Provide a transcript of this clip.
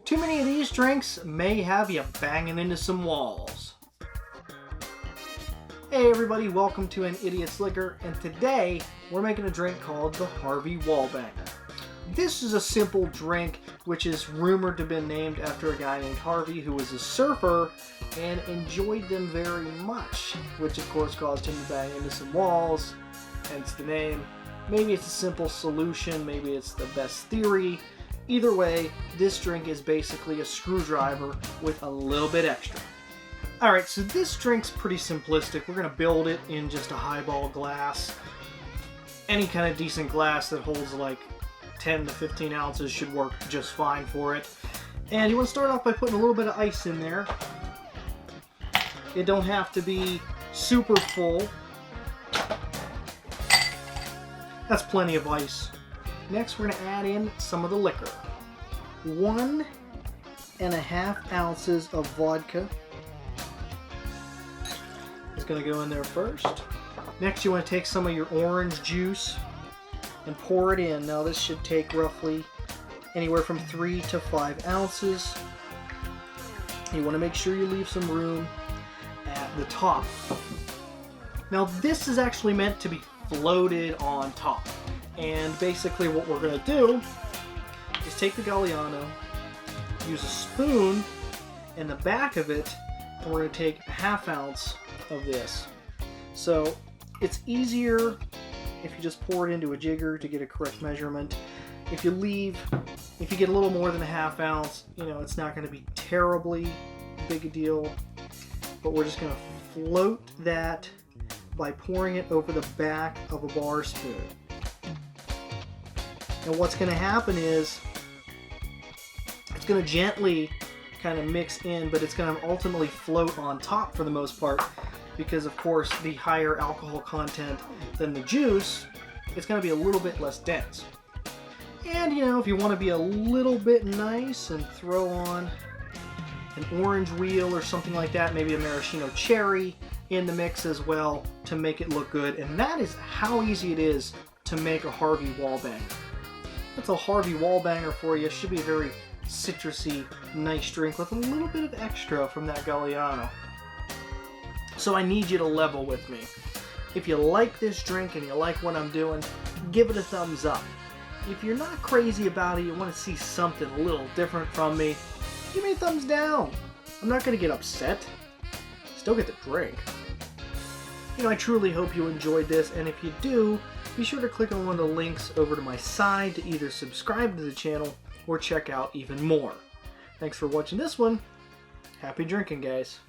Too many of these drinks may have you banging into some walls. Hey everybody, welcome to An Idiot's Liquor, and today we're making a drink called the Harvey Wallbanger. This is a simple drink which is rumored to have been named after a guy named Harvey who was a surfer and enjoyed them very much, which of course caused him to bang into some walls, hence the name. Maybe it's a simple solution, maybe it's the best theory. Either way, this drink is basically a screwdriver with a little bit extra. Alright, so this drink's pretty simplistic. We're going to build it in just a highball glass. Any kind of decent glass that holds like 10 to 15 ounces should work just fine for it. And you want to start off by putting a little bit of ice in there. It don't have to be super full. That's plenty of ice. Next, we're going to add in some of the liquor. 1.5 ounces of vodka is going to go in there first. Next, you want to take some of your orange juice and pour it in. Now, this should take roughly anywhere from 3 to 5 ounces. You want to make sure you leave some room at the top. Now, this is actually meant to be floated on top. And basically what we're going to do is take the Galliano, use a spoon in the back of it, and we're going to take a 1/2 ounce of this. So it's easier if you just pour it into a jigger to get a correct measurement. If you get a little more than a 1/2 ounce, it's not going to be terribly big a deal. But we're just going to float that by pouring it over the back of a bar spoon. And what's going to happen is it's going to gently kind of mix in, but it's going to ultimately float on top for the most part because, of course, the higher alcohol content than the juice, it's going to be a little bit less dense. And, if you want to be a little bit nice and throw on an orange wheel or something like that, maybe a maraschino cherry in the mix as well to make it look good. And that is how easy it is to make a Harvey Wallbanger. That's a Harvey Wallbanger for you. It should be a very citrusy, nice drink with a little bit of extra from that Galliano. So I need you to level with me. If you like this drink and you like what I'm doing, give it a thumbs up. If you're not crazy about it, you want to see something a little different from me, give me a thumbs down. I'm not going to get upset. Still get the drink. I truly hope you enjoyed this, and if you do, be sure to click on one of the links over to my side to either subscribe to the channel or check out even more. Thanks for watching this one. Happy drinking, guys.